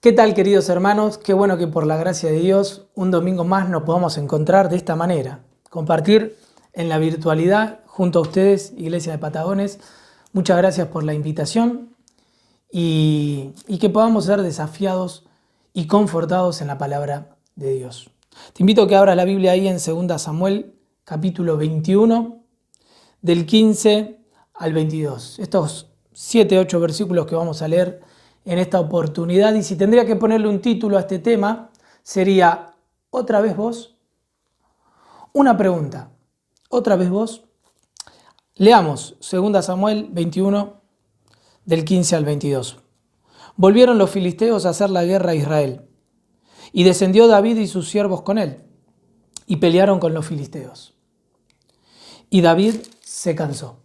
¿Qué tal, queridos hermanos? Qué bueno que por la gracia de Dios un domingo más nos podamos encontrar de esta manera, compartir en la virtualidad junto a ustedes, Iglesia de Patagones. Muchas gracias por la invitación y que podamos ser desafiados y confortados en la palabra de Dios. Te invito a que abras la Biblia ahí en 2 Samuel, capítulo 21, del 15 al 22. Estos 7-8 versículos que vamos a leer en esta oportunidad, y si tendría que ponerle un título a este tema, sería ¿otra vez vos? Una pregunta, ¿otra vez vos? Leamos 2 Samuel 21, del 15 al 22. Volvieron los filisteos a hacer la guerra a Israel, y descendió David y sus siervos con él, y pelearon con los filisteos. Y David se cansó.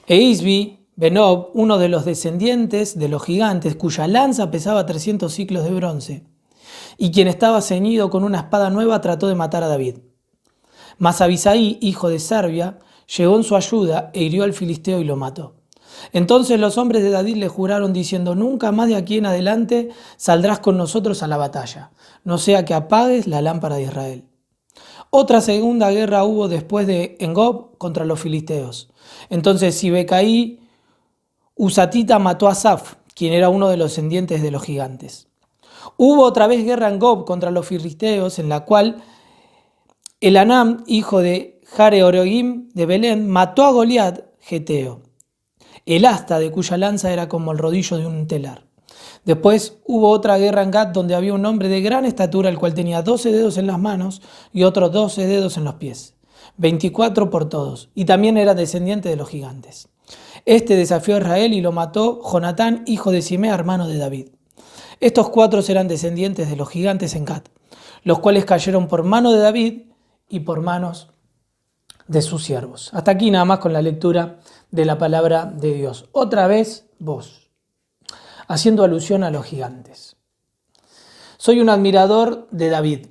E Isbi Benob, uno de los descendientes de los gigantes, cuya lanza pesaba 300 siclos de bronce, y quien estaba ceñido con una espada nueva, trató de matar a David. Mas Abisai, hijo de Sarbia, llegó en su ayuda e hirió al filisteo y lo mató. Entonces los hombres de David le juraron diciendo: nunca más de aquí en adelante saldrás con nosotros a la batalla, no sea que apagues la lámpara de Israel. Otra segunda guerra hubo después de Engob contra los filisteos. Entonces Sibecaí Usatita mató a Saf, quien era uno de los descendientes de los gigantes. Hubo otra vez guerra en Gob contra los filisteos, en la cual Elanam, hijo de Jare-Orogim de Belén, mató a Goliat, geteo, el asta de cuya lanza era como el rodillo de un telar. Después hubo otra guerra en Gat, donde había un hombre de gran estatura, el cual tenía 12 dedos en las manos y otros 12 dedos en los pies, 24 por todos, y también era descendiente de los gigantes. Este desafió a Israel y lo mató Jonatán, hijo de Simea, hermano de David. Estos 4 eran descendientes de los gigantes en Gat, los cuales cayeron por mano de David y por manos de sus siervos. Hasta aquí nada más con la lectura de la palabra de Dios. Otra vez vos, haciendo alusión a los gigantes. Soy un admirador de David.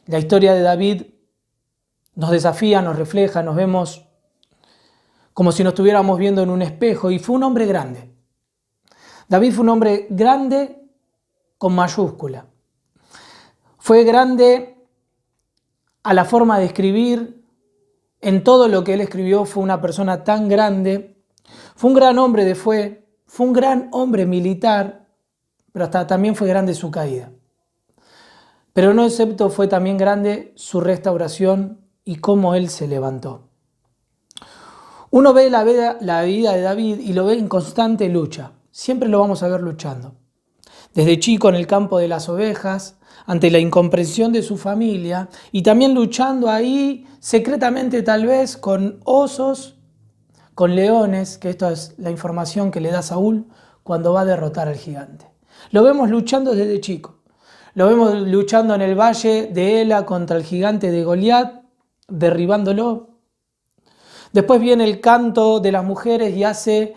La historia de David nos desafía, nos refleja, nos vemos como si nos estuviéramos viendo en un espejo, y fue un hombre grande. David fue un hombre grande con mayúscula. Fue grande a la forma de escribir. En todo lo que él escribió fue una persona tan grande. Fue un gran hombre de fe, fue un gran hombre militar, pero hasta también fue grande su caída. Pero no excepto fue también grande su restauración y cómo él se levantó. Uno ve la vida de David y lo ve en constante lucha. Siempre lo vamos a ver luchando. Desde chico en el campo de las ovejas, ante la incomprensión de su familia, y también luchando ahí secretamente tal vez con osos, con leones, que esto es la información que le da Saúl cuando va a derrotar al gigante. Lo vemos luchando desde chico. Lo vemos luchando en el valle de Ela contra el gigante de Goliat, derribándolo. Después viene el canto de las mujeres y hace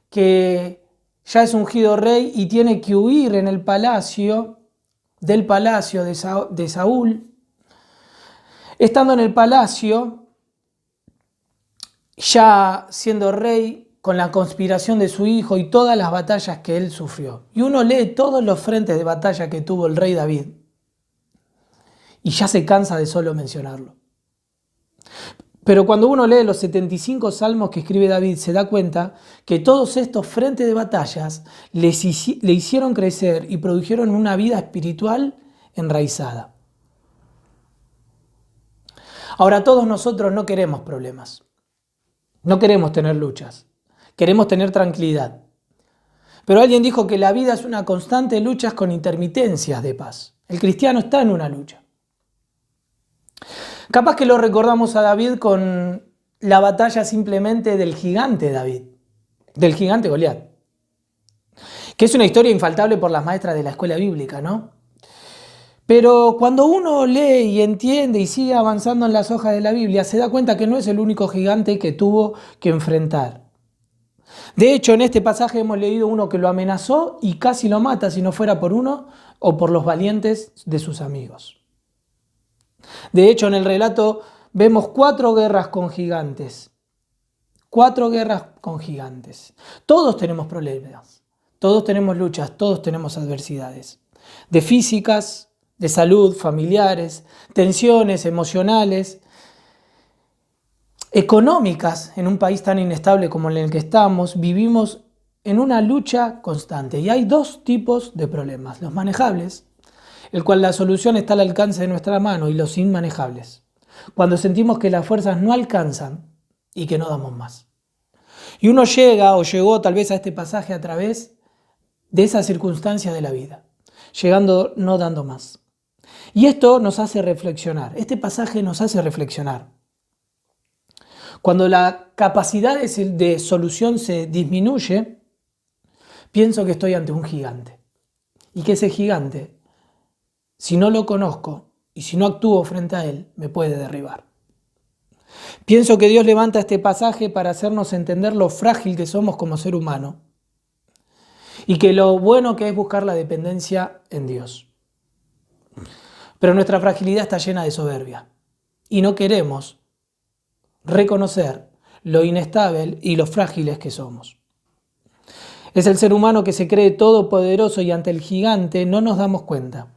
que ya es ungido rey y tiene que huir en el palacio, del palacio de Saúl. Estando en el palacio, ya siendo rey, con la conspiración de su hijo y todas las batallas que él sufrió. Y uno lee todos los frentes de batalla que tuvo el rey David y ya se cansa de solo mencionarlo. Pero cuando uno lee los 75 salmos que escribe David, se da cuenta que todos estos frentes de batallas le hicieron crecer y produjeron una vida espiritual enraizada. Ahora, todos nosotros no queremos problemas, no queremos tener luchas, queremos tener tranquilidad. Pero alguien dijo que la vida es una constante lucha con intermitencias de paz. El cristiano está en una lucha. Capaz que lo recordamos a David con la batalla simplemente del gigante David, del gigante Goliat, que es una historia infaltable por las maestras de la escuela bíblica, ¿no? Pero cuando uno lee y entiende y sigue avanzando en las hojas de la Biblia, se da cuenta que no es el único gigante que tuvo que enfrentar. De hecho, en este pasaje hemos leído uno que lo amenazó y casi lo mata si no fuera por uno o por los valientes de sus amigos. De hecho, en el relato vemos 4 guerras con gigantes. 4 guerras con gigantes. Todos tenemos problemas. Todos tenemos luchas, todos tenemos adversidades. De físicas, de salud, familiares, tensiones emocionales, económicas. En un país tan inestable como en el que estamos, vivimos en una lucha constante. Y hay dos tipos de problemas: los manejables, el cual la solución está al alcance de nuestra mano, y los inmanejables, cuando sentimos que las fuerzas no alcanzan y que no damos más. Y uno llega o llegó tal vez a este pasaje a través de esa circunstancia de la vida, llegando no dando más. Y esto nos hace reflexionar, este pasaje nos hace reflexionar. Cuando la capacidad de solución se disminuye, pienso que estoy ante un gigante. Y que ese gigante, si no lo conozco y si no actúo frente a él, me puede derribar. Pienso que Dios levanta este pasaje para hacernos entender lo frágil que somos como ser humano y que lo bueno que es buscar la dependencia en Dios. Pero nuestra fragilidad está llena de soberbia y no queremos reconocer lo inestable y lo frágiles que somos. Es el ser humano que se cree todopoderoso y ante el gigante no nos damos cuenta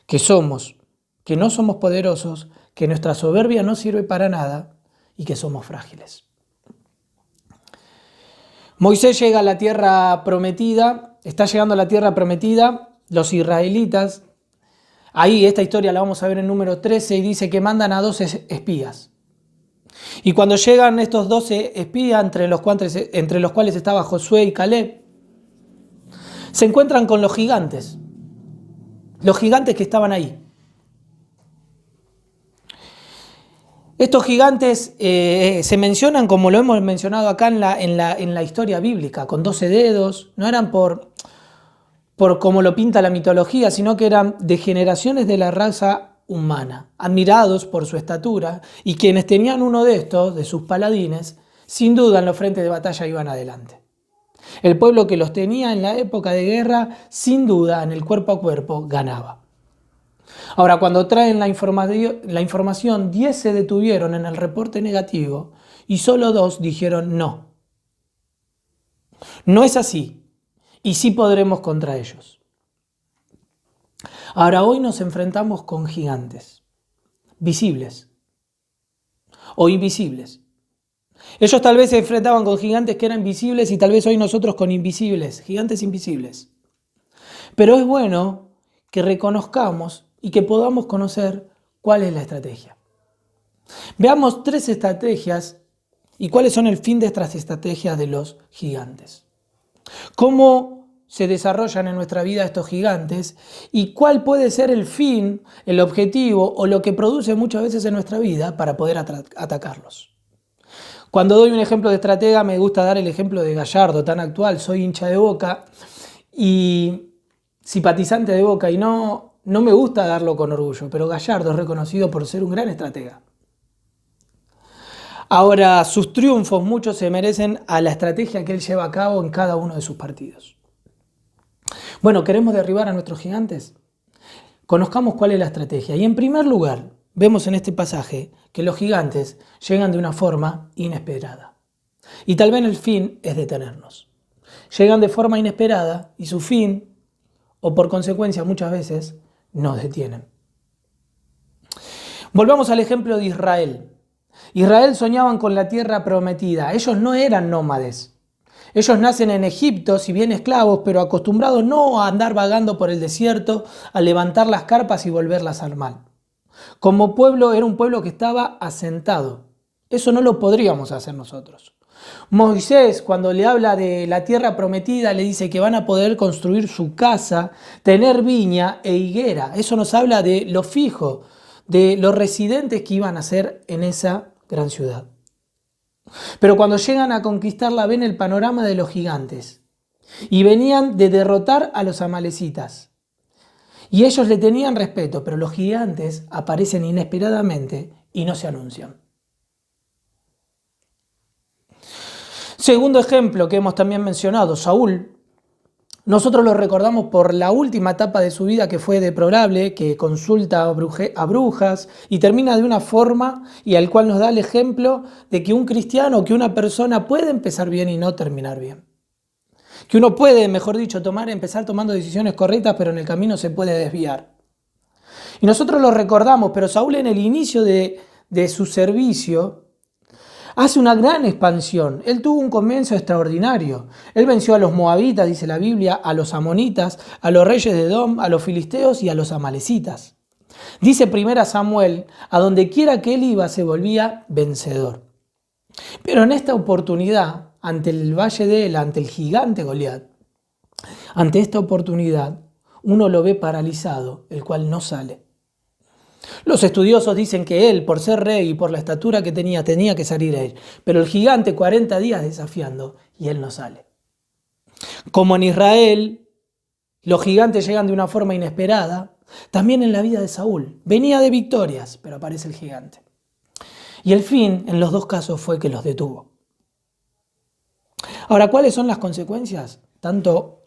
que no somos poderosos, que nuestra soberbia no sirve para nada y que somos frágiles. Moisés llega a la tierra prometida, está llegando a la tierra prometida, los israelitas, ahí esta historia la vamos a ver en número 13 y dice que mandan a 12 espías. Y cuando llegan estos 12 espías, entre los cuales estaba Josué y Caleb, se encuentran con los gigantes que estaban ahí. Estos gigantes se mencionan, como lo hemos mencionado acá en la historia bíblica, con 12 dedos. No eran por como lo pinta la mitología, sino que eran de generaciones de la raza humana, admirados por su estatura, y quienes tenían uno de estos, de sus paladines, sin duda en los frentes de batalla iban adelante. El pueblo que los tenía en la época de guerra, sin duda en el cuerpo a cuerpo, ganaba. Ahora, cuando traen la información, 10 se detuvieron en el reporte negativo y solo 2 dijeron no. No es así y sí podremos contra ellos. Ahora, hoy nos enfrentamos con gigantes, visibles o invisibles. Ellos tal vez se enfrentaban con gigantes que eran visibles y tal vez hoy nosotros con invisibles, gigantes invisibles. Pero es bueno que reconozcamos y que podamos conocer cuál es la estrategia. Veamos 3 estrategias y cuáles son el fin de estas estrategias de los gigantes. ¿Cómo se desarrollan en nuestra vida estos gigantes y cuál puede ser el fin, el objetivo o lo que produce muchas veces en nuestra vida para poder atacarlos? Cuando doy un ejemplo de estratega me gusta dar el ejemplo de Gallardo, tan actual. Soy hincha de Boca y simpatizante de Boca y no me gusta darlo con orgullo, pero Gallardo es reconocido por ser un gran estratega. Ahora, sus triunfos muchos se merecen a la estrategia que él lleva a cabo en cada uno de sus partidos. Bueno, ¿queremos derribar a nuestros gigantes? Conozcamos cuál es la estrategia. Y en primer lugar, vemos en este pasaje que los gigantes llegan de una forma inesperada. Y tal vez el fin es detenernos. Llegan de forma inesperada y su fin, o por consecuencia muchas veces, nos detienen. Volvamos al ejemplo de Israel. Israel soñaban con la tierra prometida. Ellos no eran nómades. Ellos nacen en Egipto, si bien esclavos, pero acostumbrados no a andar vagando por el desierto, a levantar las carpas y volverlas al mar. Como pueblo, era un pueblo que estaba asentado. Eso no lo podríamos hacer nosotros. Moisés, cuando le habla de la tierra prometida, le dice que van a poder construir su casa, tener viña e higuera. Eso nos habla de lo fijo, de los residentes que iban a ser en esa gran ciudad. Pero cuando llegan a conquistarla ven el panorama de los gigantes y venían de derrotar a los amalecitas. Y ellos le tenían respeto, pero los gigantes aparecen inesperadamente y no se anuncian. Segundo ejemplo que hemos también mencionado, Saúl. Nosotros lo recordamos por la última etapa de su vida que fue deplorable, que consulta a brujas y termina de una forma y al cual nos da el ejemplo de que un cristiano, que una persona puede empezar bien y no terminar bien. que uno puede, mejor dicho, empezar tomando decisiones correctas, pero en el camino se puede desviar. Y nosotros lo recordamos, pero Saúl en el inicio de su servicio hace una gran expansión. Él tuvo un comienzo extraordinario. Él venció a los moabitas, dice la Biblia, a los amonitas, a los reyes de Edom, a los filisteos y a los amalecitas. Dice 1 Samuel, a donde quiera que él iba se volvía vencedor. Pero en esta oportunidad, ante el valle de Ela, ante el gigante Goliat, ante esta oportunidad, uno lo ve paralizado, el cual no sale. Los estudiosos dicen que él, por ser rey y por la estatura que tenía que salir él. Pero el gigante 40 días desafiando y él no sale. Como en Israel, los gigantes llegan de una forma inesperada, también en la vida de Saúl. Venía de victorias, pero aparece el gigante. Y el fin, en los dos casos, fue que los detuvo. Ahora, ¿cuáles son las consecuencias? Tanto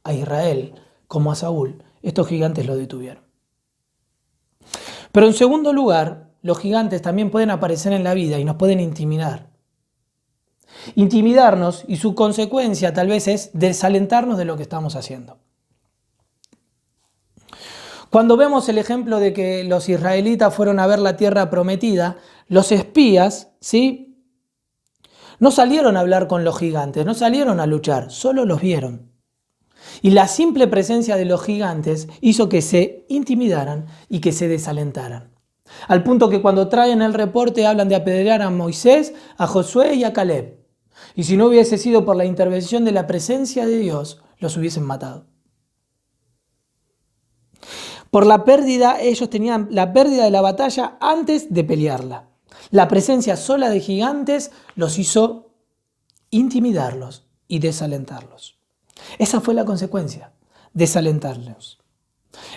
a Israel como a Saúl, estos gigantes lo detuvieron. Pero en segundo lugar, los gigantes también pueden aparecer en la vida y nos pueden intimidar. Intimidarnos y su consecuencia tal vez es desalentarnos de lo que estamos haciendo. Cuando vemos el ejemplo de que los israelitas fueron a ver la tierra prometida, los espías, ¿sí?, no salieron a hablar con los gigantes, no salieron a luchar, solo los vieron. Y la simple presencia de los gigantes hizo que se intimidaran y que se desalentaran. Al punto que cuando traen el reporte hablan de apedrear a Moisés, a Josué y a Caleb. Y si no hubiese sido por la intervención de la presencia de Dios, los hubiesen matado. Por la pérdida, ellos tenían la pérdida de la batalla antes de pelearla. La presencia sola de gigantes los hizo intimidarlos y desalentarlos. Esa fue la consecuencia, desalentarlos.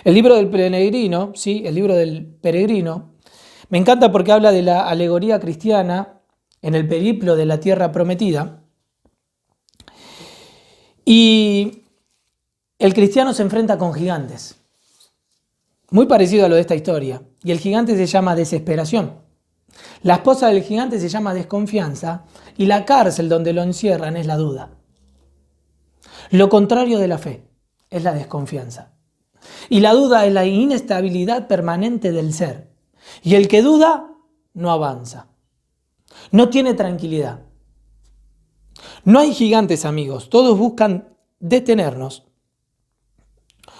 El libro del peregrino, ¿sí?, el libro del peregrino, me encanta porque habla de la alegoría cristiana en el periplo de la tierra prometida. Y el cristiano se enfrenta con gigantes, muy parecido a lo de esta historia. Y el gigante se llama desesperación. La esposa del gigante se llama desconfianza y la cárcel donde lo encierran es la duda. Lo contrario de la fe es la desconfianza. Y la duda es la inestabilidad permanente del ser. Y el que duda no avanza. No tiene tranquilidad. No hay gigantes, amigos. Todos buscan detenernos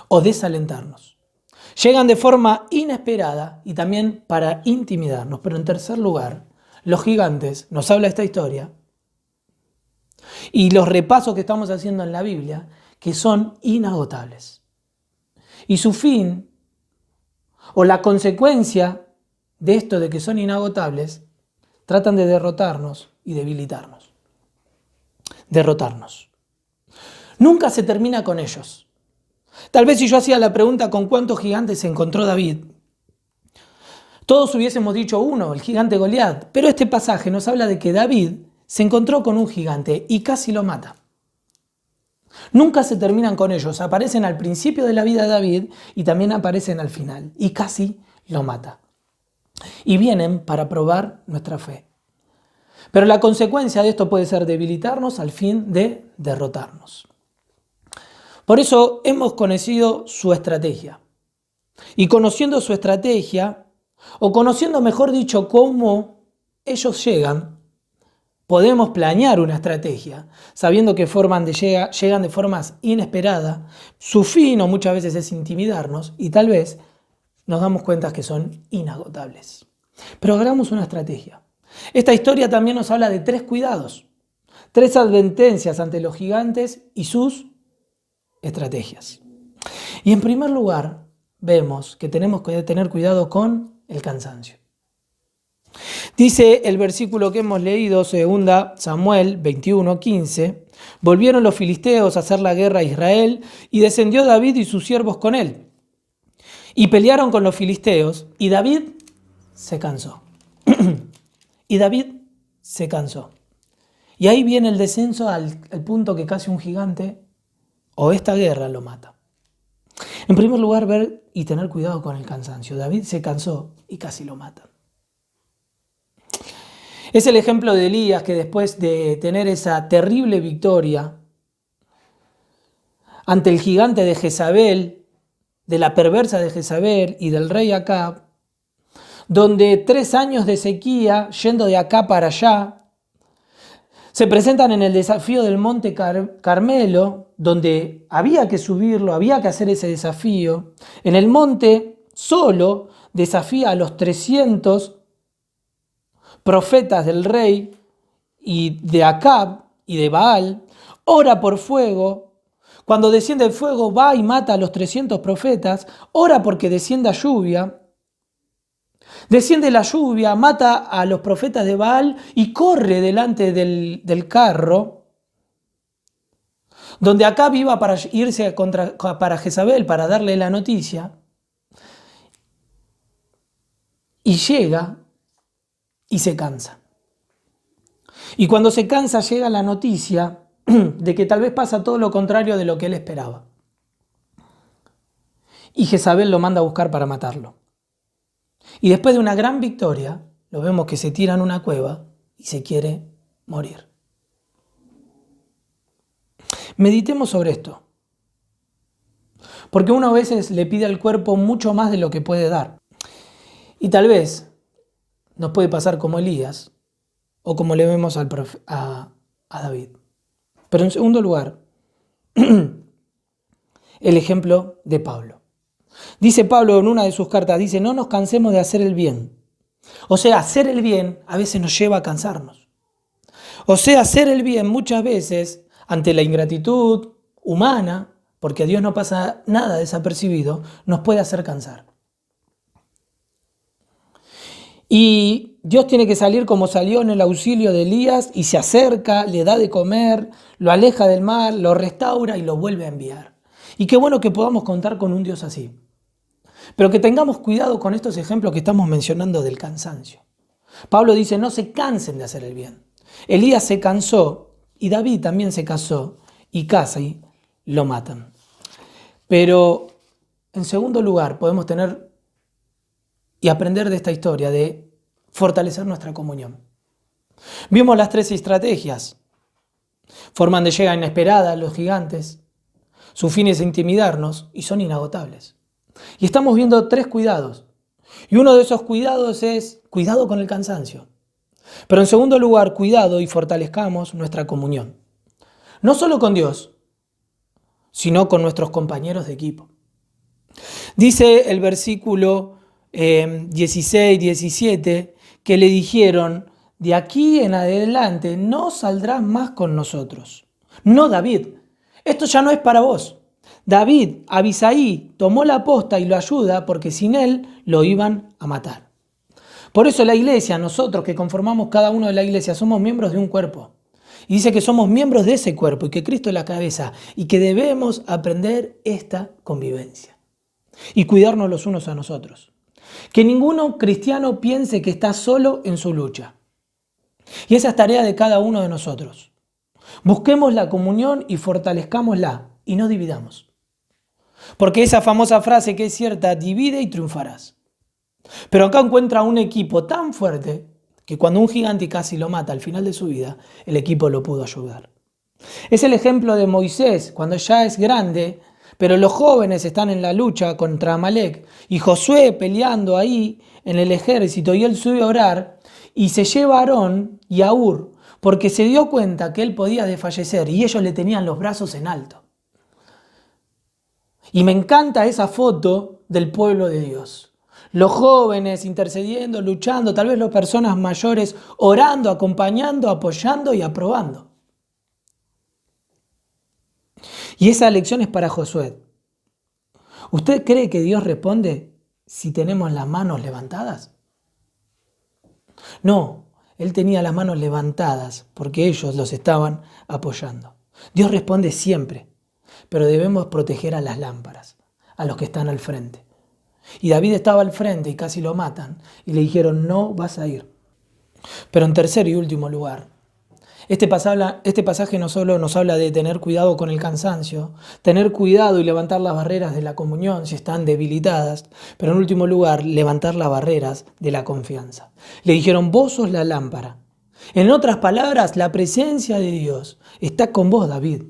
o desalentarnos. Llegan de forma inesperada y también para intimidarnos. Pero en tercer lugar, los gigantes, nos habla esta historia, y los repasos que estamos haciendo en la Biblia, que son inagotables. Y su fin, o la consecuencia de esto de que son inagotables, tratan de derrotarnos y debilitarnos. Derrotarnos. Nunca se termina con ellos. Tal vez si yo hacía la pregunta ¿con cuántos gigantes se encontró David?, todos hubiésemos dicho uno, el gigante Goliat. Pero este pasaje nos habla de que David se encontró con un gigante y casi lo mata. Nunca se terminan con ellos. Aparecen al principio de la vida de David y también aparecen al final. Y casi lo mata. Y vienen para probar nuestra fe. Pero la consecuencia de esto puede ser debilitarnos al fin de derrotarnos. Por eso hemos conocido su estrategia. Y conociendo su estrategia, o conociendo, mejor dicho, cómo ellos llegan, podemos planear una estrategia, sabiendo que llegan de formas inesperadas. Su fin o muchas veces es intimidarnos y tal vez nos damos cuenta que son inagotables. Pero hagamos una estrategia. Esta historia también nos habla de 3 cuidados, 3 advertencias ante los gigantes y sus estrategias. Y en primer lugar, vemos que tenemos que tener cuidado con el cansancio. Dice el versículo que hemos leído, 2 Samuel 21:15, volvieron los filisteos a hacer la guerra a Israel y descendió David y sus siervos con él. Y pelearon con los filisteos y David se cansó. Y David se cansó. Y ahí viene el descenso al punto que casi un gigante o esta guerra lo mata. En primer lugar, ver y tener cuidado con el cansancio. David se cansó y casi lo matan. Es el ejemplo de Elías que después de tener esa terrible victoria ante el gigante de Jezabel, de la perversa de Jezabel y del rey Acab, donde 3 años de sequía, yendo de acá para allá, se presentan en el desafío del Monte Carmelo, donde había que subirlo, había que hacer ese desafío. En el monte solo desafía a los 300 profetas del rey y de Acab y de Baal, ora por fuego. Cuando desciende el fuego va y mata a los 300 profetas, ora porque descienda lluvia. Desciende la lluvia, mata a los profetas de Baal y corre delante del carro, donde Acab iba para irse para Jezabel para darle la noticia, y llega y se cansa. Y cuando se cansa llega la noticia de que tal vez pasa todo lo contrario de lo que él esperaba. Y Jezabel lo manda a buscar para matarlo. Y después de una gran victoria, lo vemos que se tira en una cueva y se quiere morir. Meditemos sobre esto. Porque uno a veces le pide al cuerpo mucho más de lo que puede dar. Y tal vez nos puede pasar como Elías o como le vemos a David. Pero en segundo lugar, el ejemplo de Pablo. Dice Pablo en una de sus cartas, dice, no nos cansemos de hacer el bien. O sea, hacer el bien a veces nos lleva a cansarnos. O sea, hacer el bien muchas veces, ante la ingratitud humana, porque a Dios no pasa nada desapercibido, nos puede hacer cansar. Y Dios tiene que salir como salió en el auxilio de Elías y se acerca, le da de comer, lo aleja del mal, lo restaura y lo vuelve a enviar. Y qué bueno que podamos contar con un Dios así. Pero que tengamos cuidado con estos ejemplos que estamos mencionando del cansancio. Pablo dice, no se cansen de hacer el bien. Elías se cansó y David también se casó y casi lo matan. Pero en segundo lugar podemos tener y aprender de esta historia de fortalecer nuestra comunión. Vimos las 3 estrategias. Forman de llegada inesperada los gigantes. Su fin es intimidarnos y son inagotables. Y estamos viendo 3 cuidados. Y uno de esos cuidados es cuidado con el cansancio. Pero en segundo lugar, cuidado y fortalezcamos nuestra comunión. No solo con Dios, sino con nuestros compañeros de equipo. Dice el versículo 16, 17, que le dijeron, de aquí en adelante no saldrás más con nosotros. No, David, esto ya no es para vos. David, Abisaí, tomó la posta y lo ayuda porque sin él lo iban a matar. Por eso la iglesia, nosotros que conformamos cada uno de la iglesia, somos miembros de un cuerpo. Y dice que somos miembros de ese cuerpo y que Cristo es la cabeza y que debemos aprender esta convivencia y cuidarnos los unos a nosotros. Que ninguno cristiano piense que está solo en su lucha. Y esa es tarea de cada uno de nosotros. Busquemos la comunión y fortalezcámosla y no dividamos. Porque esa famosa frase que es cierta, divide y triunfarás. Pero acá encuentra un equipo tan fuerte que cuando un gigante casi lo mata al final de su vida, el equipo lo pudo ayudar. Es el ejemplo de Moisés cuando ya es grande, pero los jóvenes están en la lucha contra Amalek y Josué peleando ahí en el ejército y él sube a orar y se lleva a Aarón y a Hur porque se dio cuenta que él podía desfallecer y ellos le tenían los brazos en alto. Y me encanta esa foto del pueblo de Dios. Los jóvenes intercediendo, luchando, tal vez las personas mayores orando, acompañando, apoyando y aprobando. Y esa lección es para Josué. ¿Usted cree que Dios responde si tenemos las manos levantadas? No, Él tenía las manos levantadas porque ellos los estaban apoyando. Dios responde siempre, pero debemos proteger a las lámparas, a los que están al frente. Y David estaba al frente y casi lo matan y le dijeron, no vas a ir. Pero en tercer y último lugar, este pasaje no solo nos habla de tener cuidado con el cansancio, tener cuidado y levantar las barreras de la comunión si están debilitadas, pero en último lugar, levantar las barreras de la confianza. Le dijeron, vos sos la lámpara. En otras palabras, la presencia de Dios está con vos, David.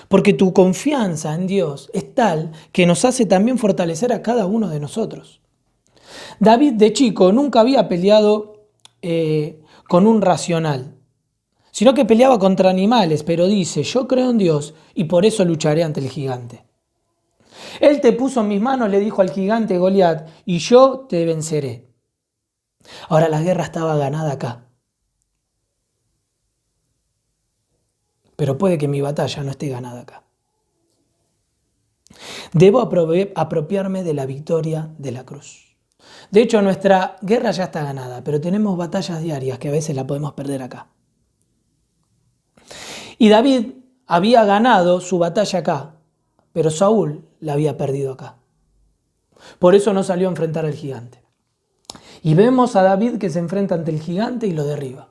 Porque tu confianza en Dios es tal que nos hace también fortalecer a cada uno de nosotros. David de chico nunca había peleado con un racional, sino que peleaba contra animales, pero dice, yo creo en Dios y por eso lucharé ante el gigante. Él te puso en mis manos, le dijo al gigante Goliat, y yo te venceré. Ahora la guerra estaba ganada acá, pero puede que mi batalla no esté ganada acá. Debo apropiarme de la victoria de la cruz. De hecho, nuestra guerra ya está ganada, pero tenemos batallas diarias que a veces la podemos perder acá. Y David había ganado su batalla acá, pero Saúl la había perdido acá. Por eso no salió a enfrentar al gigante. Y vemos a David que se enfrenta ante el gigante y lo derriba.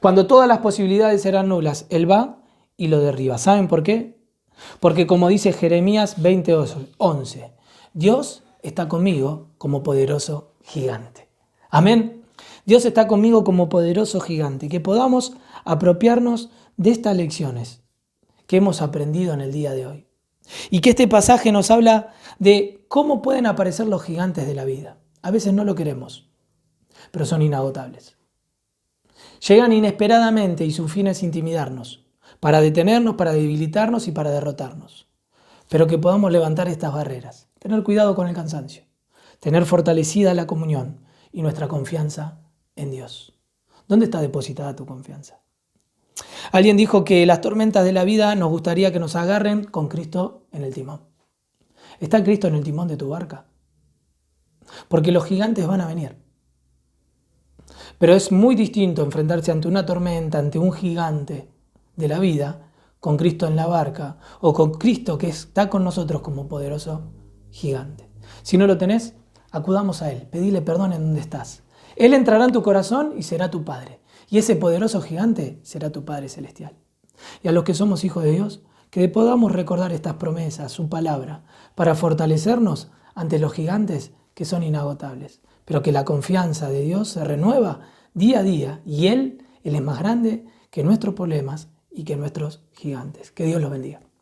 Cuando todas las posibilidades eran nulas, él va y lo derriba. ¿Saben por qué? Porque como dice Jeremías 20:11, Dios está conmigo como poderoso gigante. Amén. Dios está conmigo como poderoso gigante. Que podamos apropiarnos de estas lecciones que hemos aprendido en el día de hoy. Y que este pasaje nos habla de cómo pueden aparecer los gigantes de la vida. A veces no lo queremos, pero son inagotables. Llegan inesperadamente y su fin es intimidarnos, para detenernos, para debilitarnos y para derrotarnos. Pero que podamos levantar estas barreras, tener cuidado con el cansancio, tener fortalecida la comunión y nuestra confianza en Dios. ¿Dónde está depositada tu confianza? Alguien dijo que las tormentas de la vida nos gustaría que nos agarren con Cristo en el timón. ¿Está Cristo en el timón de tu barca? Porque los gigantes van a venir. Pero es muy distinto enfrentarse ante una tormenta, ante un gigante de la vida, con Cristo en la barca, o con Cristo que está con nosotros como poderoso gigante. Si no lo tenés, acudamos a Él, pedile perdón en donde estás. Él entrará en tu corazón y será tu Padre. Y ese poderoso gigante será tu Padre Celestial. Y a los que somos hijos de Dios, que podamos recordar estas promesas, su palabra, para fortalecernos ante los gigantes que son inagotables. Pero que la confianza de Dios se renueva día a día y Él es más grande que nuestros problemas y que nuestros gigantes. Que Dios los bendiga.